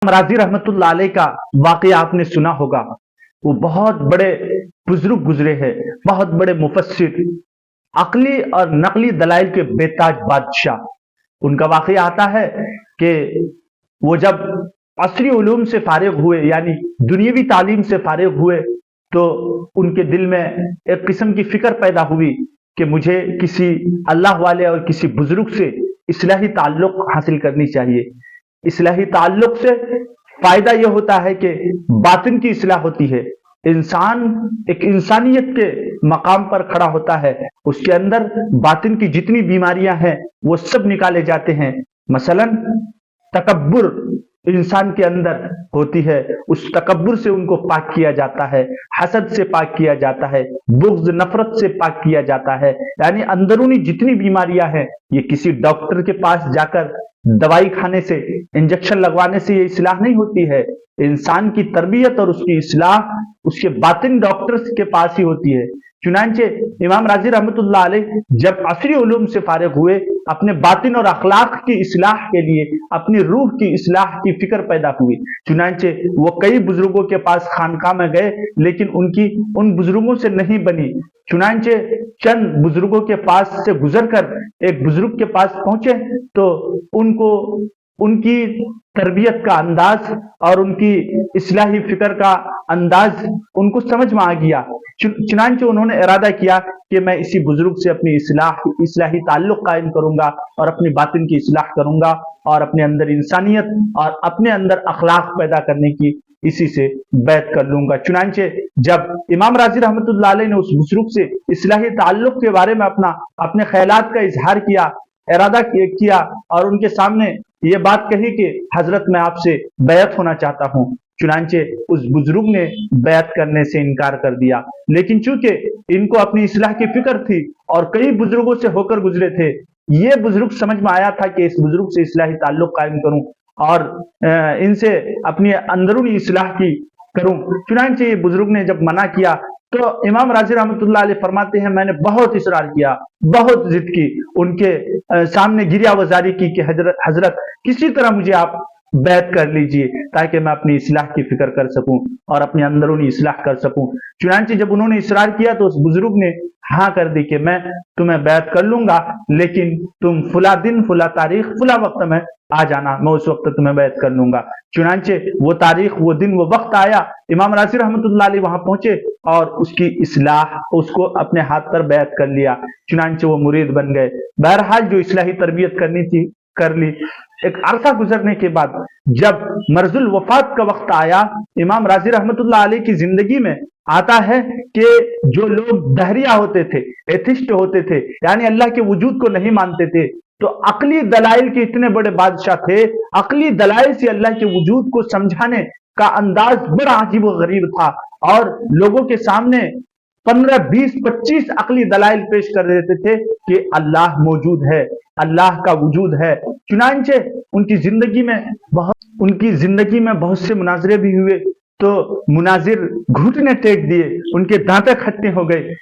राजी रहमत उल्लाह अलैह का वाकया आपने सुना होगा। वो बहुत बड़े बुजुर्ग गुजरे हैं, बहुत बड़े मुफस्सिर, अकली और नकली दलाइल के बेताज बादशाह। उनका वाकया आता है कि वो जब असरी उलूम से फारिग हुए, यानी दुनियावी तालीम से फारिग हुए, तो उनके दिल में एक किस्म की फिक्र पैदा हुई कि मुझे किसी अल्लाह वाले और किसी बुजुर्ग से इस्लाही ताल्लुक हासिल करनी चाहिए। इस्लाही ताल्लुक से फायदा यह होता है कि बातिन की इस्लाह होती है। इंसान एक इंसानियत के मकाम पर खड़ा होता है, उसके अंदर बातिन की जितनी बीमारियां हैं वो सब निकाले जाते हैं। मसलन तकब्बुर इंसान के अंदर होती है, उस तकब्बुर से उनको पाक किया जाता है, हसद से पाक किया जाता है, बुग़्ज़ नफरत से पाक किया जाता है। यानी अंदरूनी जितनी बीमारियां हैं ये किसी डॉक्टर के पास जाकर दवाई खाने से, इंजेक्शन लगवाने से ये इस्लाह नहीं होती है। इंसान की तरबियत और उसकी इस्लाह उसके बातिन डॉक्टर्स के पास ही होती है। चुनांचे इमाम राजी रहमतुल्लाह अलैह जब असरी उलूम से फारिग हुए, अपने बातिन और अखलाक की इस्लाह के लिए, अपनी रूह की इस्लाह की फिक्र पैदा हुई। चुनांचे वो कई बुजुर्गों के पास खानका में गए, लेकिन उनकी उन बुजुर्गों से नहीं बनी। चुनांचे चंद बुजुर्गों के पास से गुजरकर एक बुजुर्ग के पास पहुंचे तो उनको उनकी तरबियत का अंदाज और उनकी इस्लाही फिक्र का अंदाज उनको समझ में आ गया। चुनांचे उन्होंने इरादा किया कि मैं इसी बुजुर्ग से अपनी इस्लाही ताल्लुक कायम करूंगा और अपनी बातिन की इस्लाह करूंगा और अपने अंदर इंसानियत और अपने अंदर अखलाक पैदा करने की इसी से बैत कर लूंगा। चुनांचे जब इमाम राजी रहमतुल्लाह अलैह ने उस बुजुर्ग से इस्लाही ताल्लुक के बारे में अपने ख्यालात का इजहार किया, इरादा किया और उनके सामने ये बात कही कि हजरत मैं आपसे बैत होना चाहता हूँ। चुनांचे उस बुजुर्ग ने बैत करने से इनकार कर दिया, लेकिन चूंकि इनको अपनी इस्लाह की फिक्र थी और कई बुजुर्गों से होकर गुजरे थे, ये बुजुर्ग समझ में आया था कि इस बुजुर्ग से इस्लाही ताल्लुक कायम करूं और इनसे अपनी अंदरूनी इस्लाह की करूं। चुनांचे ये बुजुर्ग ने जब मना किया तो इमाम राजी रहमतुल्लाह अलैह फरमाते हैं मैंने बहुत इसरार किया, बहुत जिद की, उनके सामने गिरिया वजारी की कि हजरत किसी तरह मुझे आप बैत कर लीजिए ताकि मैं अपनी इस्लाह की फिक्र कर सकूं और अपने अंदरूनी इस्लाह कर सकूं। चुनांचे जब उन्होंने इसरार किया तो उस बुजुर्ग ने हाँ कर दी कि मैं तुम्हें बैत कर लूंगा, लेकिन तुम फुला दिन, फुला तारीख, फुला वक्त में आ जाना, मैं उस वक्त तुम्हें बैत कर लूंगा। चुनांचे वो तारीख, वो दिन, वो वक्त आया, इमाम राजी रहमतुल्लाह अलैह वहां पहुंचे और उसकी इस्लाह, उसको अपने हाथ पर बैत कर लिया। चुनांचे वो मुरीद बन गए। बहरहाल जो इस्लाही तरबियत करनी थी कर ली। एक अरसा गुजरने के बाद जब मर्जुल वफात का वक्त आया, इमाम राजी रहमतुल्लाह अलैह की जिंदगी में आता है कि जो लोग दहरिया होते थे, एथिस्ट होते थे, यानी अल्लाह के वजूद को नहीं मानते थे, तो अकली दलाइल के इतने बड़े बादशाह थे, अकली दलाइल से अल्लाह के वजूद को समझाने का अंदाज बड़ा अजीब व गरीब था और लोगों के सामने 15, 20, 25 अकली दलाइल पेश कर देते थे कि अल्लाह मौजूद है, अल्लाह का वजूद है। चुनांचे उनकी जिंदगी में बहुत से मुनाजरे भी हुए, तो मुनाजिर घुटने टेक दिए, उनके दांते खट्टे हो गए।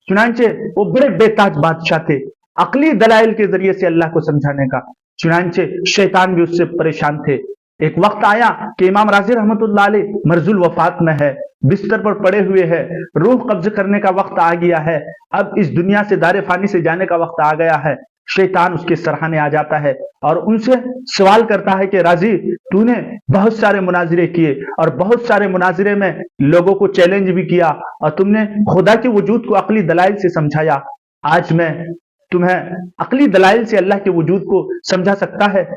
चुनांचे वो बड़े बेताज बादशाह थे, अकली दलाइल के जरिए से अल्लाह को समझाने का। चुनांचे शैतान भी उससे परेशान थे। एक वक्त आया कि इमाम राजी रहमतुल्लाह अलैह मर्जुल वफात में है, बिस्तर पर पड़े हुए हैं, रूह कब्ज करने का वक्त आ गया है, अब इस दुनिया से दारे फानी से जाने का वक्त आ गया है। शैतान उसके सरहाने आ जाता है और उनसे सवाल करता है कि राजी, तूने बहुत सारे मुनाजिरे किए और बहुत सारे मुनाजिरे में लोगों को चैलेंज भी किया और तुमने खुदा के वजूद को अकली दलाइल से समझाया, आज मैं तुम्हें अकली दलाइल से अल्लाह के वजूद को समझा सकता है।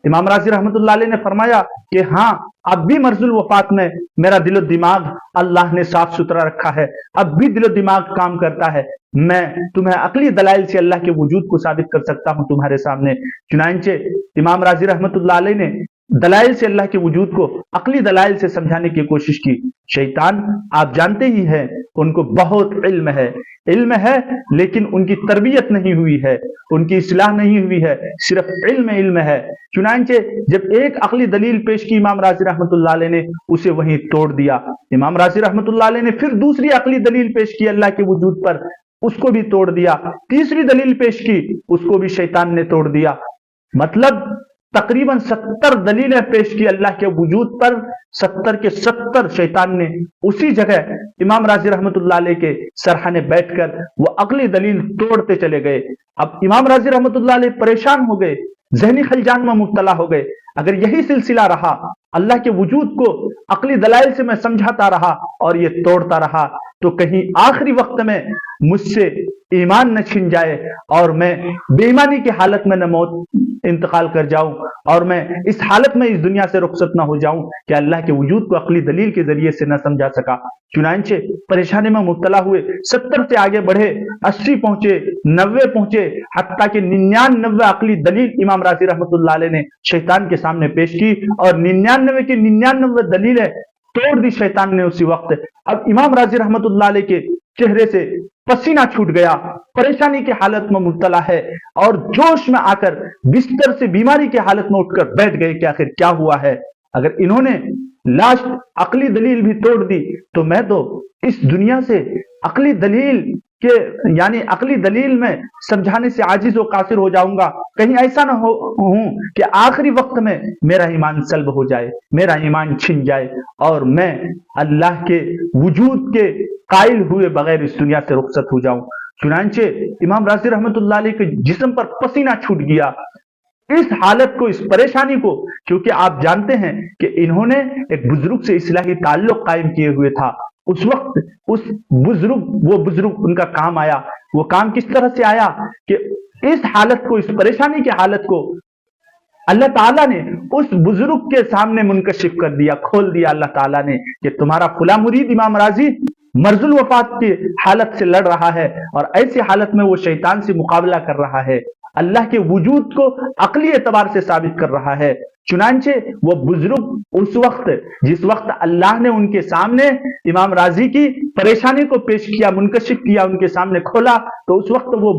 इमाम राजी रहमतुल्लाह अलैह ने फरमाया कि हाँ, अब भी मर्जुल वफात में मेरा दिलो दिमाग अल्लाह ने साफ सुथरा रखा है, अब भी दिलो दिमाग काम करता है, मैं तुम्हें अकली दलाइल से अल्लाह के वजूद को साबित कर सकता हूं तुम्हारे सामने। चुनांचे इमाम राजी रहमतुल्लाह अलैह ने दलाइल से अल्लाह के वजूद को अकली दलाइल से समझाने की कोशिश की। शैतान आप जानते ही हैं, उनको बहुत इल्म है लेकिन उनकी तरबियत नहीं हुई है, उनकी इस्लाह नहीं हुई है, सिर्फ इल्म है। चुनांचे जब एक अकली दलील पेश की इमाम राजी रहमतुल्लाह अलैह ने, उसे वहीं तोड़ दिया। इमाम राजी रहमतुल्लाह अलैह ने फिर दूसरी अकली दलील पेश की अल्लाह के वजूद पर, उसको भी तोड़ दिया। तीसरी दलील पेश की, उसको भी शैतान ने तोड़ दिया। मतलब तकरीबन 70 दलीलें पेश की अल्लाह के वजूद पर। 70 के 70 शैतान ने उसी जगह इमाम राजी रहमतुल्लाह अलैह के सरहाने बैठकर वो अगली दलील तोड़ते चले गए। अब इमाम राजी रहमतुल्लाह अलैह परेशान हो गए, जहनी खलजान में मुब्तला हो गए। अगर यही सिलसिला रहा, अल्लाह के वजूद को अकली दलाइल से मैं समझाता रहा और ये तोड़ता रहा, तो कहीं आखिरी वक्त में मुझसे ईमान न छिन जाए और मैं बेईमानी की हालत में न मौत इंतकाल कर जाऊं और मैं इस हालत में इस दुनिया से रुखसत न हो जाऊं कि अल्लाह के वजूद को अकली दलील के जरिए से न समझा सका। चुनांचे परेशानी में मुब्तला हुए, 70 से आगे बढ़े, 80 पहुंचे, 90 पहुंचे, हत्ता कि 99 अकली दलील इमाम राजी रहमतुल्लाह अलैह ने शैतान के सामने पेश की और 99 की 99 दलीलें तोड़ दी शैतान ने उसी वक्त। अब इमाम राजी रहमतुल्लाह अलैह के चेहरे से पसीना छूट गया, परेशानी की हालत में मुब्तला है और जोश में आकर बिस्तर से बीमारी की हालत में उठकर बैठ गए कि आखिर क्या हुआ है। अगर इन्होंने लास्ट अकली दलील भी तोड़ दी तो मैं तो इस दुनिया से अकली दलील के यानी अकली दलील में समझाने से आजिज व कासिर हो जाऊंगा। कहीं ऐसा ना हो कि आखिरी वक्त में मेरा ईमान सल्ब हो जाए, मेरा ईमान छिन जाए और मैं अल्लाह के वजूद के कायल हुए बगैर इस दुनिया से रुखसत हो जाऊं। चुनांचे इमाम राजी रहमतुल्लाह अलैह के जिस्म पर पसीना छूट गया। इस हालत को, इस परेशानी को, क्योंकि आप जानते हैं कि इन्होंने एक बुजुर्ग से इस्लाही ताल्लुक कायम किए हुए था, उस वक्त वो बुजुर्ग उनका काम आया। वो काम किस तरह से आया कि इस हालत को, इस परेशानी की हालत को अल्लाह ताला ने उस बुजुर्ग के सामने मुनकशिफ कर दिया, खोल दिया अल्लाह ताला ने कि तुम्हारा फुला मुरीद इमाम राजी मर्जुल वफात की हालत से लड़ रहा है और ऐसी हालत में वो शैतान से मुकाबला कर रहा है, अल्लाह के वजूद को अकली एतबार से साबित कर रहा है। चुनांचे वो बुजुर्ग उस वक्त, जिस वक्त अल्लाह ने उनके सामने इमाम राजी की परेशानी को पेश किया, मुनकशिफ किया, उनके सामने खोला, तो उस वक्त वो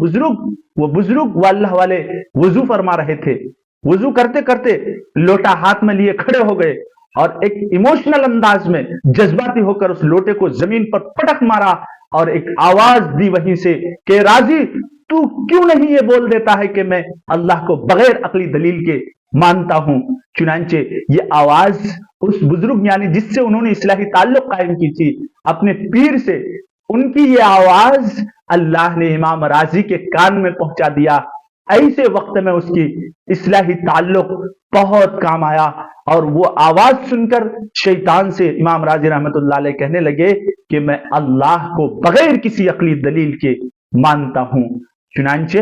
बुजुर्ग वो अल्लाह वाले वजू फरमा रहे थे। वजू करते करते लोटा हाथ में लिए खड़े हो गए और एक इमोशनल अंदाज में जज्बाती होकर उस लोटे को जमीन पर पटक मारा और एक आवाज दी वहीं से कि राजी तू क्यों नहीं ये बोल देता है कि मैं अल्लाह को बगैर अकली दलील के मानता हूं। चुनांचे ये आवाज उस बुजुर्ग यानी जिससे उन्होंने इस्लाही ताल्लुक कायम की थी अपने पीर से, उनकी ये आवाज अल्लाह ने इमाम राजी के कान में पहुंचा दिया। ऐसे वक्त में उसकी इस्लाही ताल्लुक बहुत काम आया और वो आवाज सुनकर शैतान से इमाम राजी रहमतुल्लाह अलैह कहने लगे कि मैं अल्लाह को बगैर किसी अकली दलील के मानता हूं। चुनांचे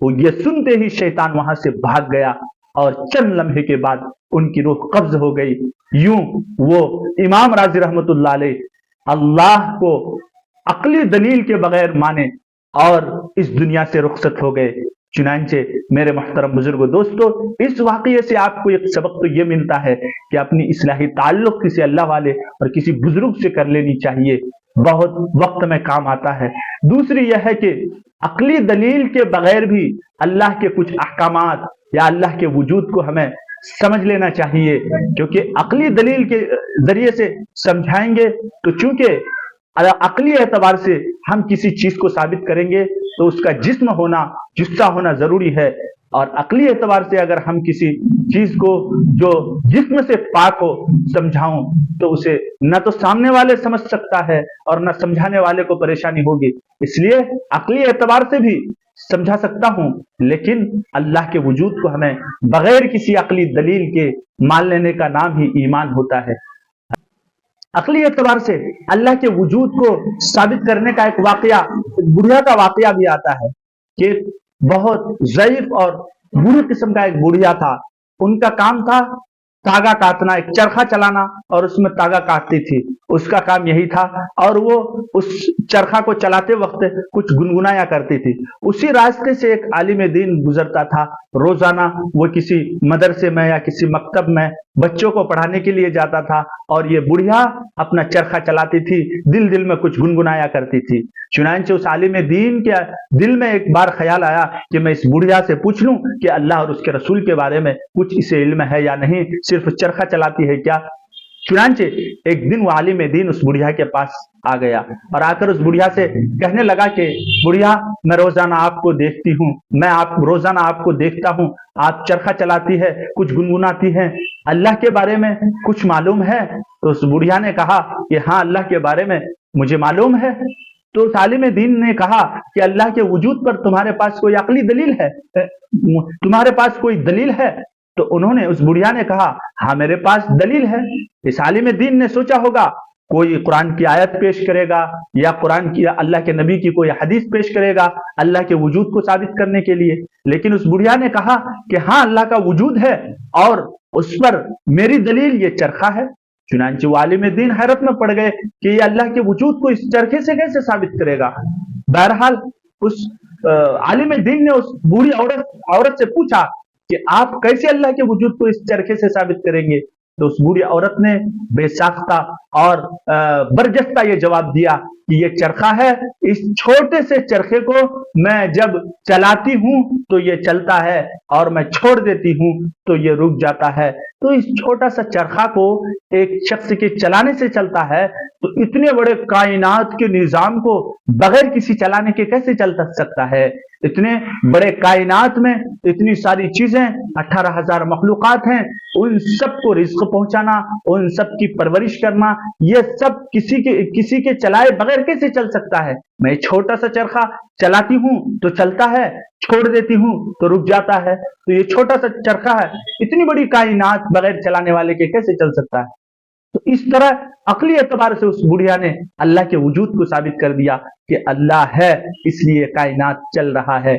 वो ये सुनते ही शैतान वहां से भाग गया और चंद लम्हे के बाद उनकी रूह कब्ज हो गई। यूं वो इमाम राजी रहमतुल्लाह अलैह अल्लाह को अकली दलील के बगैर माने और इस दुनिया से रुखसत हो गए। चुनांचे मेरे मोहतरम बुजुर्गो दोस्तों, इस वाकये से आपको एक सबक तो ये मिलता है कि अपनी इस्लाही ताल्लुक किसी अल्लाह वाले और किसी बुजुर्ग से कर लेनी चाहिए, बहुत वक्त में काम आता है। दूसरी यह है कि अकली दलील के बगैर भी अल्लाह के कुछ अहकामात या अल्लाह के वजूद को हमें समझ लेना चाहिए, क्योंकि अकली दलील के जरिए से समझाएंगे तो चूंकि अकली एतबार से हम किसी चीज को साबित करेंगे तो उसका जिस्म होना, जुस्सा होना जरूरी है, और अकली एतबार से अगर हम किसी चीज को जो जिस्म से पाक हो समझाऊं तो उसे न तो सामने वाले समझ सकता है और न समझाने वाले को परेशानी होगी। इसलिए अकली एतबार से भी समझा सकता हूं, लेकिन अल्लाह के वजूद को हमें बगैर किसी अकली दलील के मान लेने का नाम ही ईमान होता है। अकली एतबार से अल्लाह के वजूद को साबित करने का एक वाकया, बुढ़िया का वाकया भी आता है कि बहुत ज़ईफ और बुरी किस्म का एक बुढ़िया था। उनका काम था तागा काटना, एक चरखा चलाना और उसमें तागा काटती थी, उसका काम यही था। और वो उस चरखा को चलाते वक्त कुछ गुनगुनाया करती थी। उसी रास्ते से एक आलिम दीन गुजरता था। रोजाना वो किसी मदरसे में या किसी मकतब में बच्चों को पढ़ाने के लिए जाता था और ये बुढ़िया अपना चरखा चलाती थी, दिल दिल में कुछ गुनगुनाया करती थी। चुनांचे उस आलिम दीन के दिल में एक बार ख्याल आया कि मैं इस बुढ़िया से पूछ लूं कि अल्लाह और उसके रसूल के बारे में कुछ इसे इल्म है या नहीं, सिर्फ चरखा चलाती है क्या। चुनांचे एक दिन वो आलिम दीन उस बुढ़िया के पास आ गया और आकर उस बुढ़िया से कहने लगा कि बुढ़िया, मैं रोजाना आपको देखती हूँ, मैं आप रोजाना आपको देखता हूँ, आप चरखा चलाती है, कुछ गुनगुनाती हैं, अल्लाह के बारे में कुछ मालूम है? तो उस बुढ़िया ने कहा कि हाँ, अल्लाह के बारे में मुझे मालूम है। तो उस आलिम दीन ने कहा कि अल्लाह के वजूद पर तुम्हारे पास कोई अकली दलील है, तुम्हारे पास कोई दलील है? तो उन्होंने, उस बुढ़िया ने कहा, हाँ मेरे पास दलील है। इस आलिम दीन ने सोचा होगा कोई कुरान की आयत पेश करेगा या कुरान की, अल्लाह के नबी की कोई हदीस पेश करेगा अल्लाह के वजूद को साबित करने के लिए। लेकिन उस बुढ़िया ने कहा कि हाँ, अल्लाह का वजूद है और उस पर मेरी दलील ये चरखा है। चुनांचे वो आलिम दीन हैरत में पड़ गए कि ये अल्लाह के वजूद को इस चरखे से कैसे साबित करेगा। बहरहाल उस आलिम दीन ने उस बूढ़ी औरत से पूछा कि आप कैसे अल्लाह के वजूद को इस चरखे से साबित करेंगे? तो उस बूढ़ी औरत ने बेसाख्ता और बरजस्ता ये जवाब दिया कि ये चरखा है, इस छोटे से चरखे को मैं जब चलाती हूं तो ये चलता है और मैं छोड़ देती हूं तो ये रुक जाता है। तो इस छोटा सा चरखा को एक शख्स के चलाने से चलता है, तो इतने बड़े कायनात के निजाम को बगैर किसी चलाने के कैसे चल सकता है? इतने बड़े कायनात में इतनी सारी चीजें, 18,000 मखलूकात हैं, उन सबको रिज्क पहुंचाना, उन सब की परवरिश करना, ये सब किसी के चलाए बगैर कैसे चल सकता है? मैं छोटा सा चरखा चलाती हूं तो चलता है, छोड़ देती हूं तो रुक जाता है। तो ये छोटा सा चरखा है, इतनी बड़ी कायनात बगैर चलाने वाले के कैसे चल सकता है? तो इस तरह अकली एतबार से उस बुढ़िया ने अल्लाह के वजूद को साबित कर दिया कि अल्लाह है, इसलिए कायनात चल रहा है।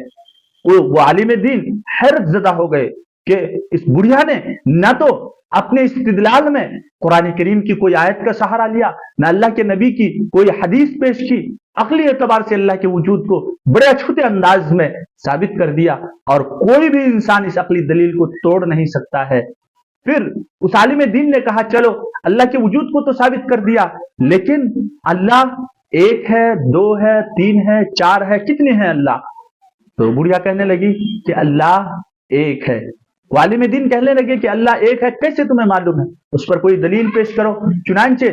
वो आलिम दीन हैरत ज़दा हो गए कि इस बुढ़िया ने न तो अपने इस्तिदलाल में कुरान करीम की कोई आयत का सहारा लिया, न अल्लाह के नबी की कोई हदीस पेश की, अकली एतबार से अल्लाह के वजूद को बड़े अछूते अंदाज में साबित कर दिया और कोई भी इंसान इस अकली दलील को तोड़ नहीं सकता है। फिर उस आलिम दीन ने कहा, चलो अल्लाह के वजूद को तो साबित कर दिया, लेकिन अल्लाह एक है, दो है, तीन है, चार है, कितने हैं अल्लाह? तो बुढ़िया कहने लगी कि अल्लाह एक है। आलिम दीन कहने लगे कि अल्लाह एक है, कैसे तुम्हें मालूम है? उस पर कोई दलील पेश करो। चुनांचे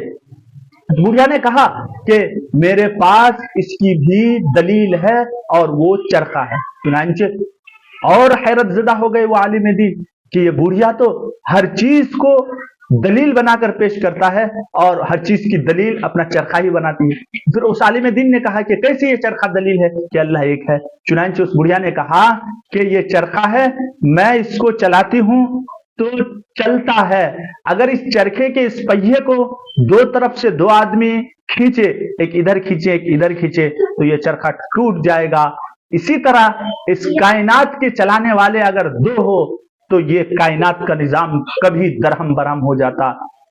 बुढ़िया ने कहा कि मेरे पास इसकी भी दलील है और वो चरखा है। चुनांचे और हैरत ज़दा हो गए वो आलिम दीन कि ये बुढ़िया तो हर चीज को दलील बनाकर पेश करता है और हर चीज की दलील अपना चरखा ही बनाती है। फिर उस आलिम दीन ने कहा कि कैसे ये चरखा दलील है कि अल्लाह एक है? चुनांचे उस बुढ़िया ने कहा कि ये चरखा है, मैं इसको चलाती हूं तो चलता है। अगर इस चरखे के इस पहिए को दो तरफ से दो आदमी खींचे, एक इधर खींचे एक इधर खींचे, तो ये चरखा टूट जाएगा। इसी तरह इस कायनात के चलाने वाले अगर दो हो तो ये कायनात का निजाम कभी दरहम बरहम हो जाता।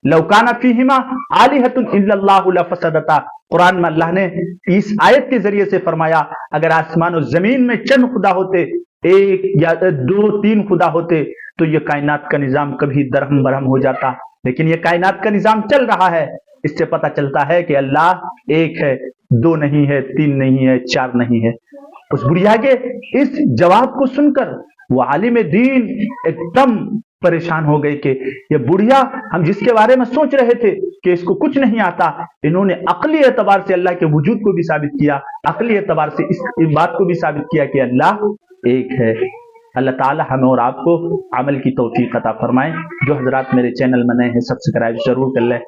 लौकाना फीहिमा आलिहतुन इल्लल्लाहु लफसदता। कुरान में अल्लाह ने इस आयत के जरिए से फरमाया, अगर आसमान और जमीन में चंद खुदा होते, एक या दो तीन खुदा होते, तो ये कायनात का निजाम कभी दरहम बरहम हो जाता। लेकिन ये कायनात का निजाम चल रहा है। इससे पता चलता है कि अल्लाह एक है, दो नहीं है, तीन नहीं है, चार नहीं है। उस बुढ़िया के इस जवाब को सुनकर वो आलिम दीन एकदम परेशान हो गए कि ये बुढ़िया, हम जिसके बारे में सोच रहे थे कि इसको कुछ नहीं आता, इन्होंने अकली एतबार से अल्लाह के वजूद को भी साबित किया, अकली एतबार से इस बात को भी साबित किया कि अल्लाह एक है। अल्लाह ताला हमें और आपको अमल की तौफीक अता फरमाए। जो हजरात मेरे चैनल में नए हैं, सब्सक्राइब जरूर कर लें।